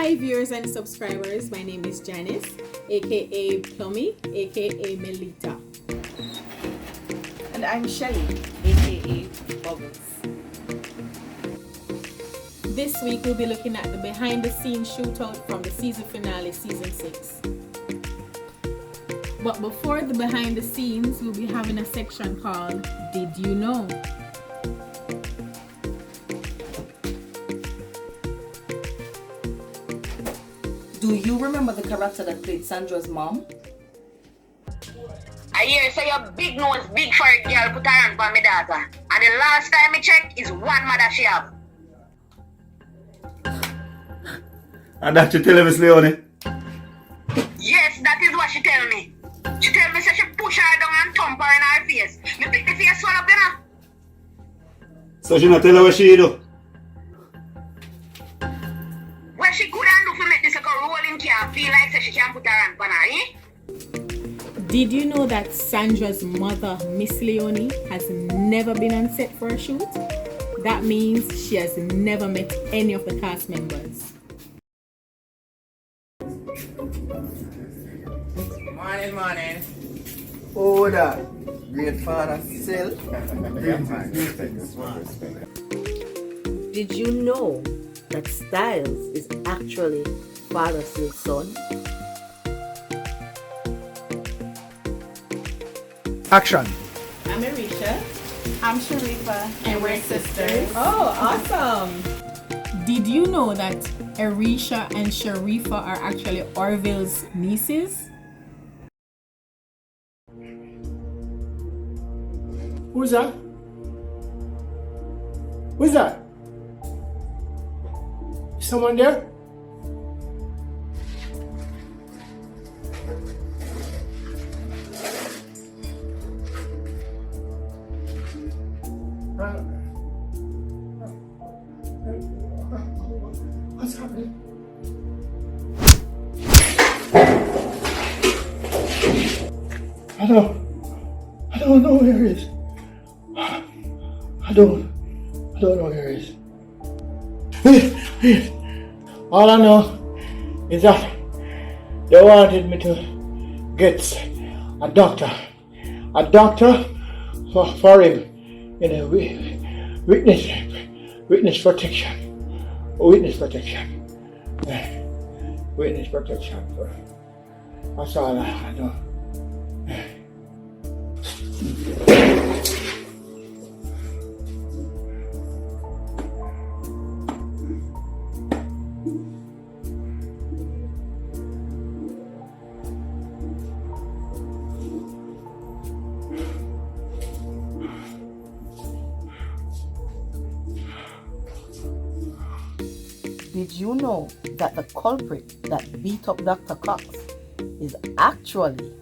Hi viewers and subscribers, my name is Janice, aka Plummy, aka Melita. And I'm Shelly, aka Bubbles. This week we'll be looking at the behind the scenes shootout from the season finale, season 6. But before the behind the scenes, we'll be having a section called Did You Know? Do you remember the character that played Sandra's mom? I hear say your big nose, big furry girl put her hand for my daughter. And the last time I checked is one mother she have. And that you tell him, Miss Leonie? Yes, that is what she tell me. She tell me say she push her down and thump her in her face. You pick the face swell up, you know? So she not tell her what she do? What she couldn't do for make this like a rolling car feel like say she can't put her hand on her, eh? Did you know that Sandra's mother, Miss Leonie, has never been on set for a shoot? That means she has never met any of the cast members. Morning. Oh, that great father still. Did you know that Styles is actually Father Sill's son? Action. I'm Arisha. I'm Sharifa. And we're sisters. Oh, awesome! Did you know that Arisha and Sharifa are actually Orville's nieces? Who's that? Who's that? Someone there? What's happening? I don't know where it is. I don't know where it is. All I know is that they wanted me to get a doctor for him in a witness protection. That's all I know. Did you know that the culprit that beat up Dr. Cox is actually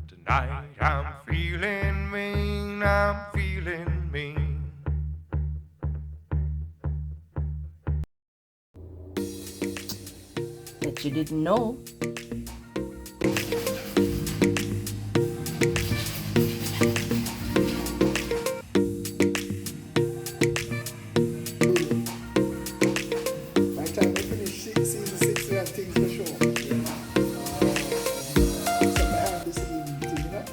Tonight I'm feeling mean, I'm feeling mean. that you didn't know? By the time we finish season 6, we have things to show. Some behind the scenes thing, you know?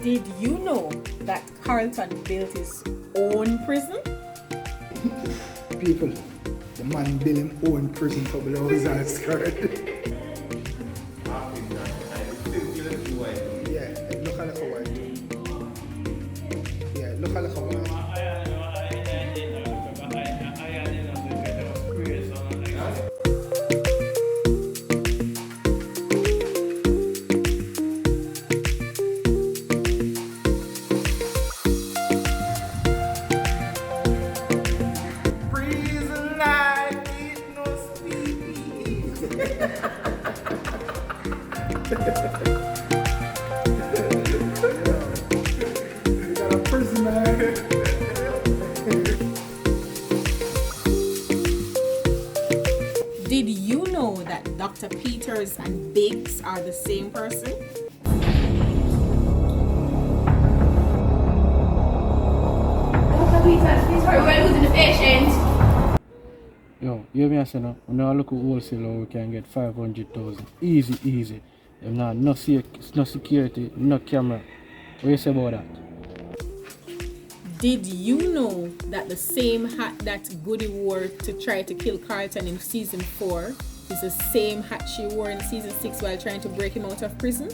Did you know that Carlton built his own prison? People, the man built him own prison for below his own skirt. Yeah, look at the white. Yeah, look at the white. Prison life is no You got a prison, man. Did you know that Dr. Peters and Biggs are the same person? Dr. Peters, please hurry, we're losing the patient. Yo, you hear me say no? When I look at wholesale, we can get 500,000. Easy. Them not no security, no camera. What you say about that? Did you know that the same hat that Goody wore to try to kill Carlton in season 4 is the same hat she wore in season 6 while trying to break him out of prison?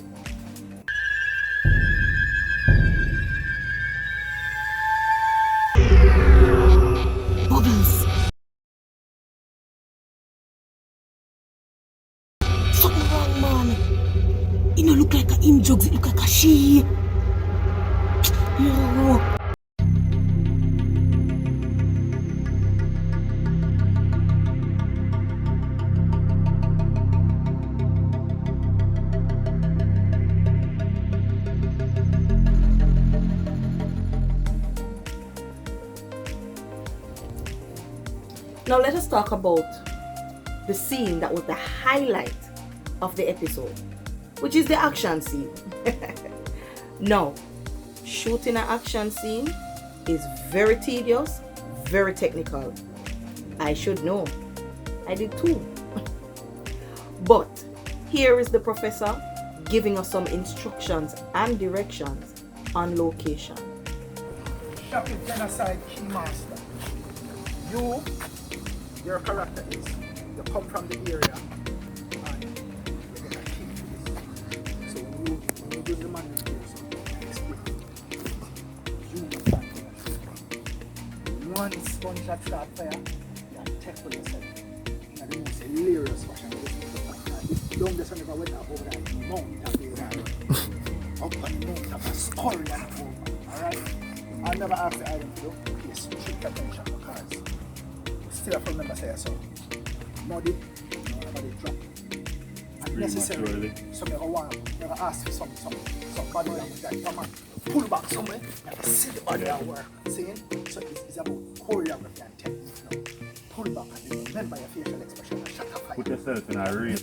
Bubbles. Something wrong, man. It don't look like a him drugs, it look like a she. Yo. Now let us talk about the scene that was the highlight of the episode, which is the action scene. Now, shooting an action scene is very tedious, very technical. I should know. I did too. But here is the professor giving us some instructions and directions on location. Shocking genocide key master. Your character is, you come from the area and you're gonna keep this. So you give the man the case, you find it. Once gunshot start fire, you take for yourself. And the most hilarious fashion is if you don't just never went up over that mountain that they ran up on the mountain of a skull and over. Alright? I never asked the item to do, please strict attention because still have to remember say so. Nobody drop. Unnecessarily. So never ask for some body language that come on, pull back somewhere and see the body at work. Seeing? So it's about choreography and technique now. Pull back and remember your facial expression and shut up. Put yourself in a real.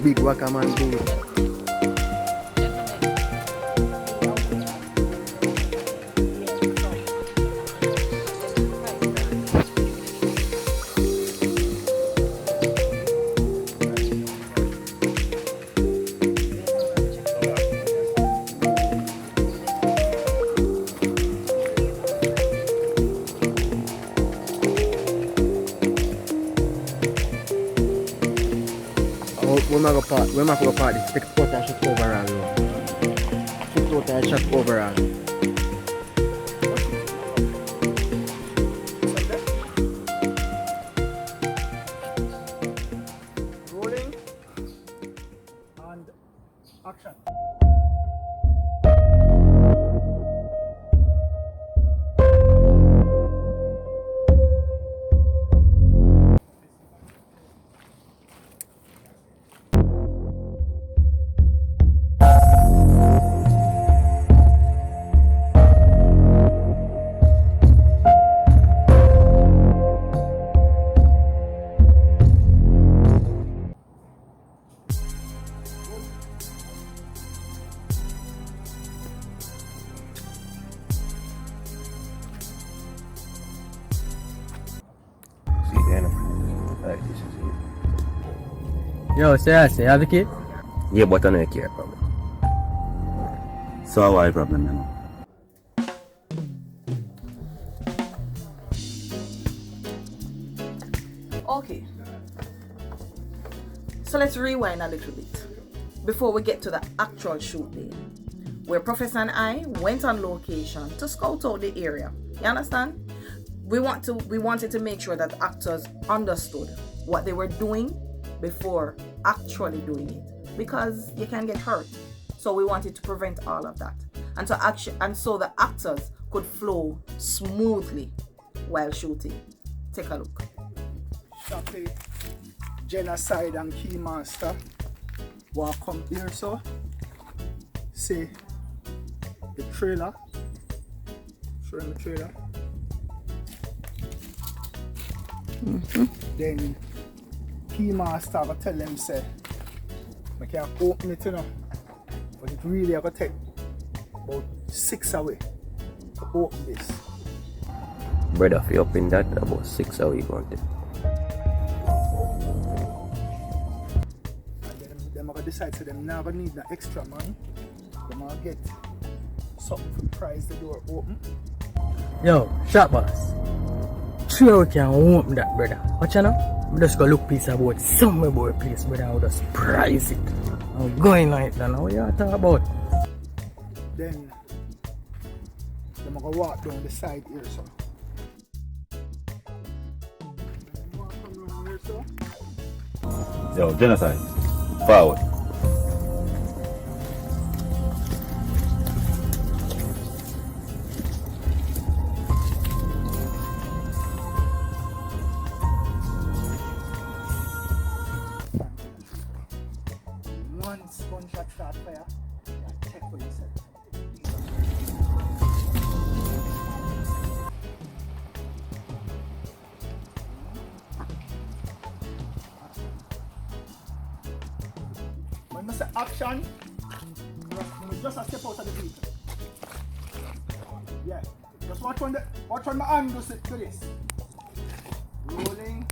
Big Wakaman booth. When I go part this, take out and shut overall. Take out and shut overall. Rolling and action. Yo, say, have a kid? Yeah, but I don't care problem. So why problem now? Okay. So let's rewind a little bit before we get to the actual shoot day, where Professor and I went on location to scout out the area. You understand? We wanted to make sure that the actors understood what they were doing before actually doing it, because you can get hurt. So we wanted to prevent all of that, and so the actors could flow smoothly while shooting. Take a look. Exactly. Genocide and Keymaster. Walk come here, so see the trailer. Show them the trailer. Then Keymaster will tell them say I can open it, you know. But it really have to take about 6 hours to open this. Brother, if you open that, about 6 hours you going to. And then them are decide to them never need no extra money. Them are get something for price the door open. Yo, shop boss. Sure we can open that, brother. Watch you know? We just go look piece about somewhere about place, brother. I'll just price it. I'm going like that now. What you talking about? Then them are gonna walk down the side here, so. You want to come down here, so? Yo, genocide. Forward. Once gunshot start fire, you check for yourself. When I say action, you just a step out of the vehicle. Yeah, just watch when my hand goes to this. Rolling.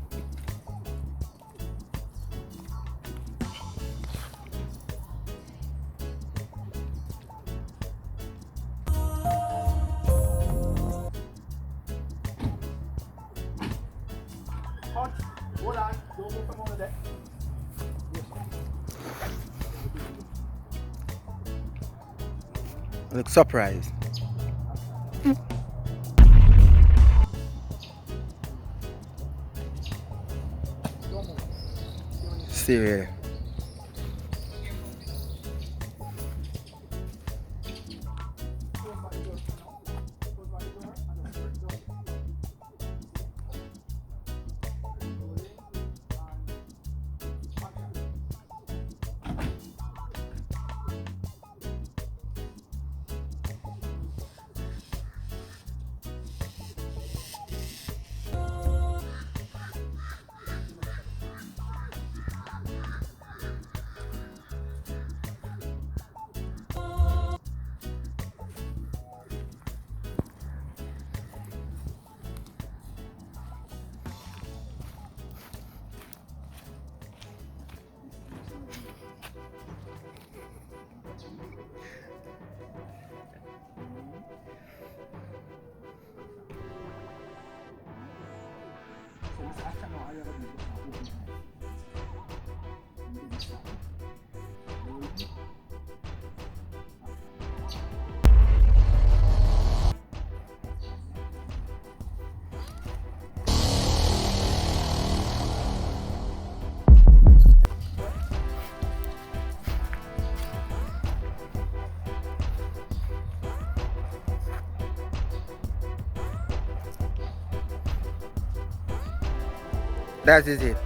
Hot. Hold on. Don't move from over there. I look surprised. Stay here. That is it.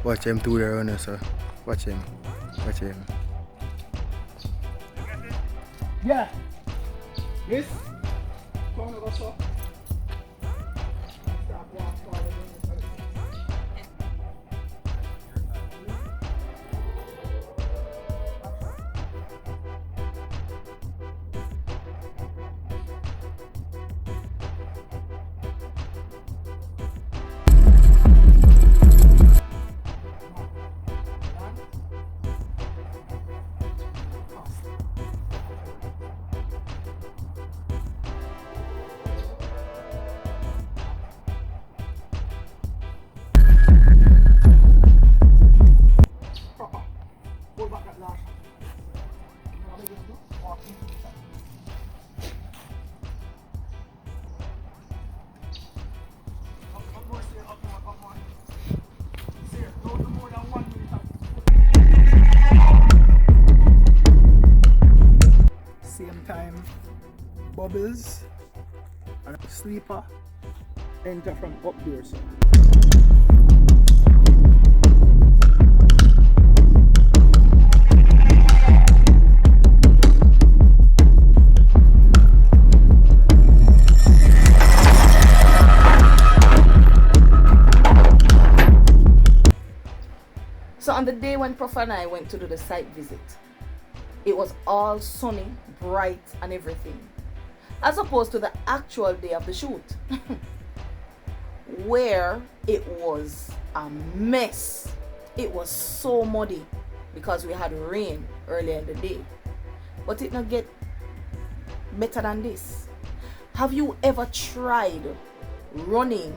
Watch him do the runner, sir. Watch him. Watch him. Yeah. Yes. Come on, so. Same time, Bubbles and Sleeper enter from up there, sir. So on the day when Prof and I went to do the site visit, it was all sunny, bright and everything. As opposed to the actual day of the shoot, where it was a mess. It was so muddy because we had rain earlier in the day. But it not get better than this. Have you ever tried running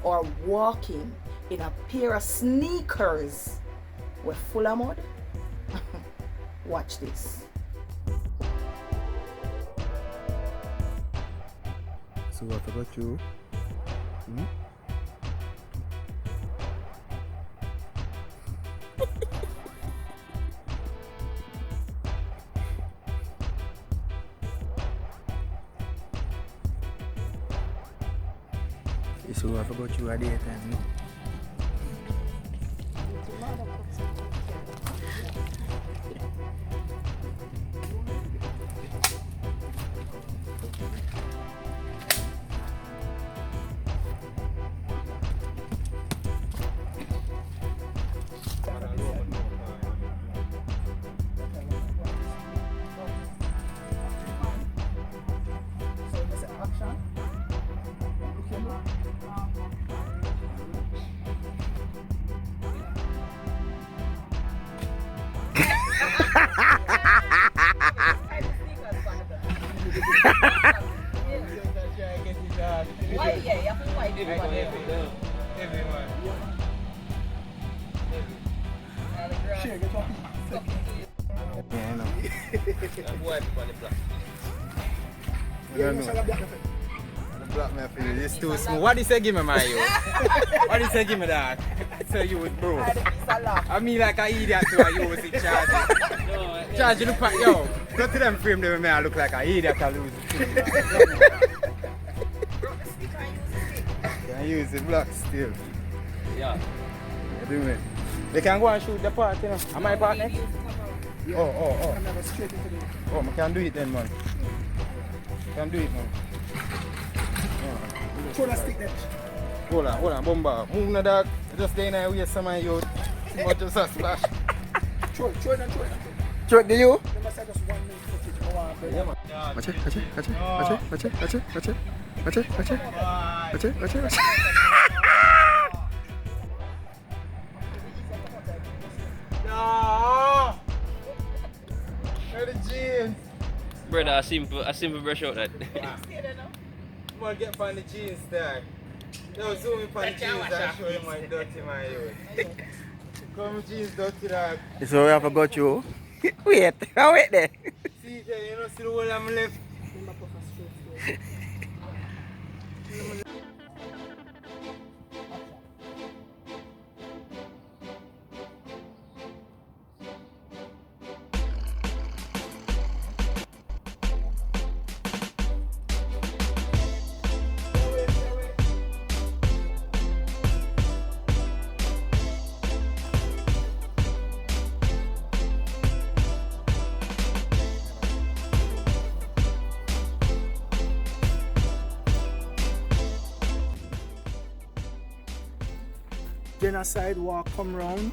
or walking in a pair of sneakers with full of mud? Watch this. So what about you? So what about you at the time? It's too smooth. What did you give me, my yo? What did you give me that? So you would bro. I mean like an idiot to a use it charge. Charge you look at yo. Go to them frame them I look like an idiot I lose it. Can use the block still. Yeah. What do you mean? They can go and shoot the part, you know. Am I part next? Oh. Oh, I can do it then, man. Can do it, man. Throw that stick there. Hold on, bomba. Move na dog. Just stay in there with some of you. But just a splash. Throw it. Throw it to you? Watch it. No! Where the jeans? Brother, a simple brush out that. Come on, get on the jeans there. Yo, zoom in on the jeans and show you my dirty my youth. Come jeans dirty dog. So we have got you. Wait there. See there, you know, see the whole I'm left. Genocide walk come round.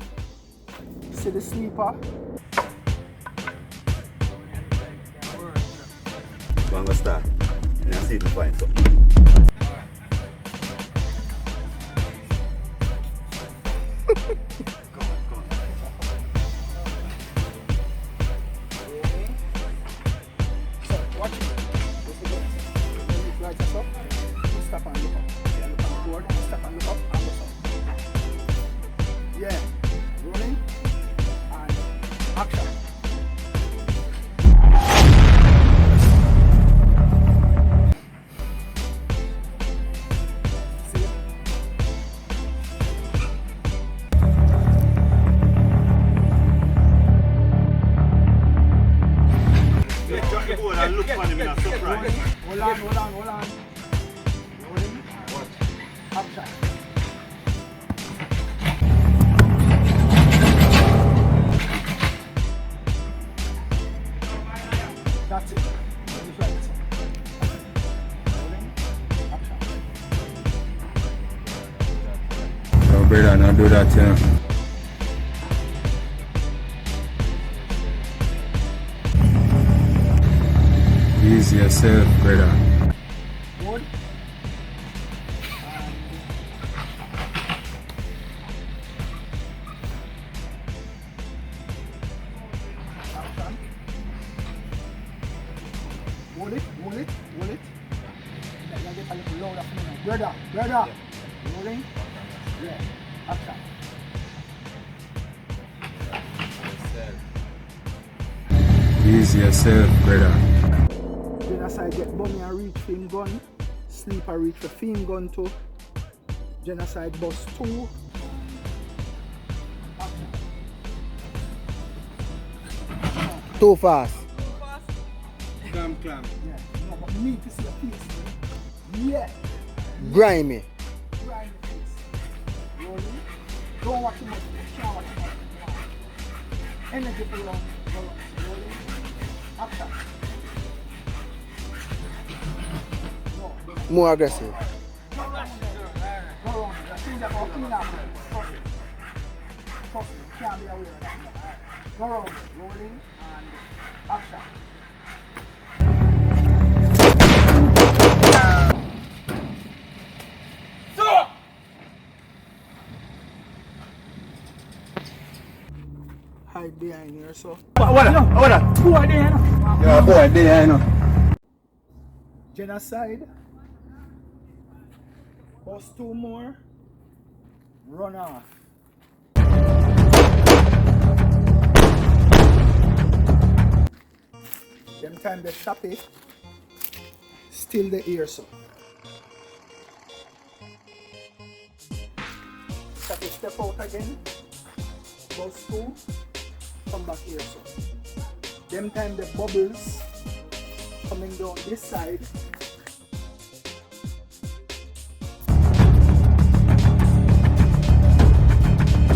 See the sleeper. I'm gonna start. And I see if I find something. Watch it. Right up. Stop and look up. Yeah, look on the board. Stop and look up and look up. Yeah. Rolling. And action. brother, not do that, you know. Ease yourself, brother. Good. Hold it. Let me get a little louder for me now. Brother. Rolling. Yeah. Action. Ease yourself, brother. Genocide get bummy and reach film gun. Sleeper reach for film gun too. Genocide bus 2. Too fast. Clam. Yeah. No, but we need to see a face. Yeah. Grimy. Grind the face. Rolling. Don't watch him much. Can't watch him much. Energy for long. Rolling. Action. More aggressive. Go around. Clean up. Trust me. Can't be aware of that. Go around. Rolling and action. Hide behind here, so. What? Boy there, no? Yeah, boy, there, you know. Genocide. Bust 2 more. Run off. Them time they shop it. Still the ear, so. Shop it, step out again. Bust 2. Come back here, so. Them time the bubbles coming down this side.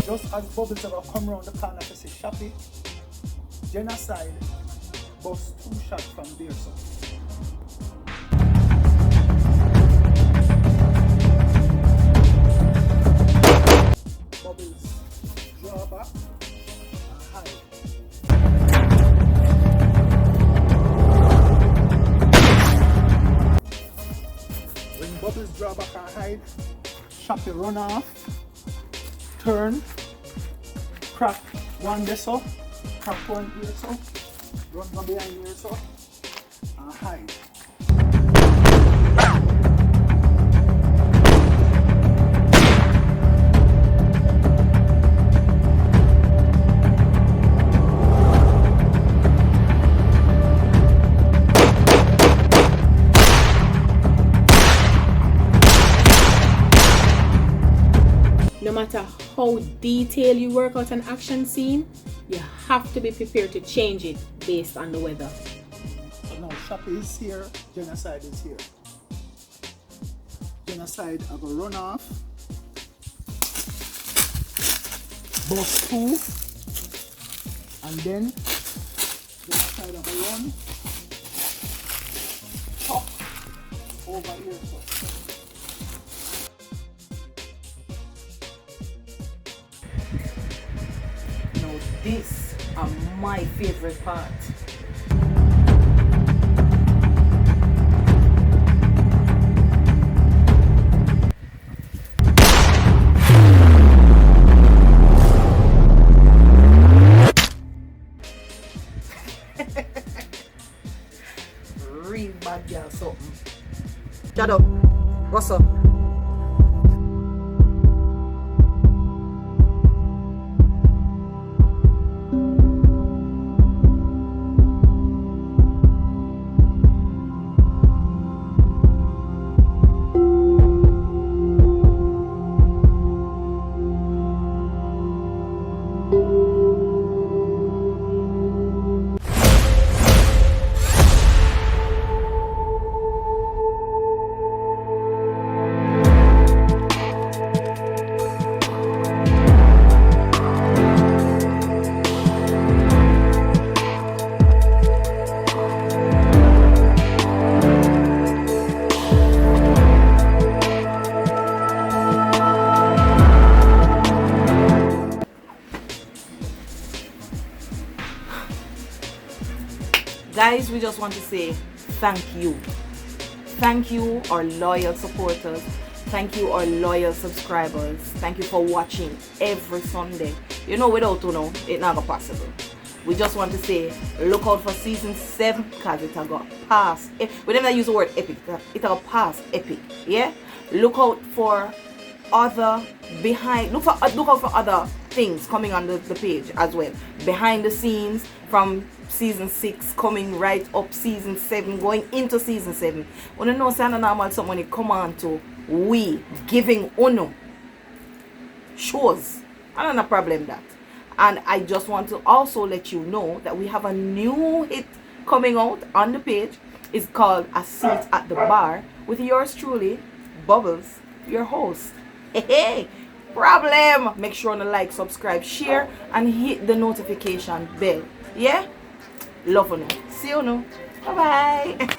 Just as bubbles are gonna come around the corner to see Shappy, Genocide bust 2 shots from there, so. Bubbles draw back and hide. When bubbles draw back and hide, Shappy run off, turn, crack 1 there so, crack 1 here so, run from behind here so, and hide. No matter how detailed you work out an action scene, you have to be prepared to change it based on the weather. So now Shappy is here, Genocide is here. Genocide I go run off, bust 2, and then Genocide I go run, chop over here. So. Now this are my favorite part. Real bad girl something. Shadow, what's up? Guys, we just want to say thank you. Thank you, our loyal supporters. Thank you, our loyal subscribers. Thank you for watching every Sunday. You know, without you know, it's not possible. We just want to say, look out for season 7 because it got past. We never use the word epic. It got past epic. Yeah. Look out for other behind. Look out for other things coming on the page as well. Behind the scenes from season 6 coming right up season 7, going into season 7. When you know something normal, someone come on to we giving uno shows. I don't have a problem that. And I just want to also let you know that we have a new hit coming out on the page. It's called A Seat at the Bar with yours truly, Bubbles, your host. Hey, problem. Make sure to like, subscribe, share, and hit the notification bell. Yeah? Love you. See you now. Bye bye.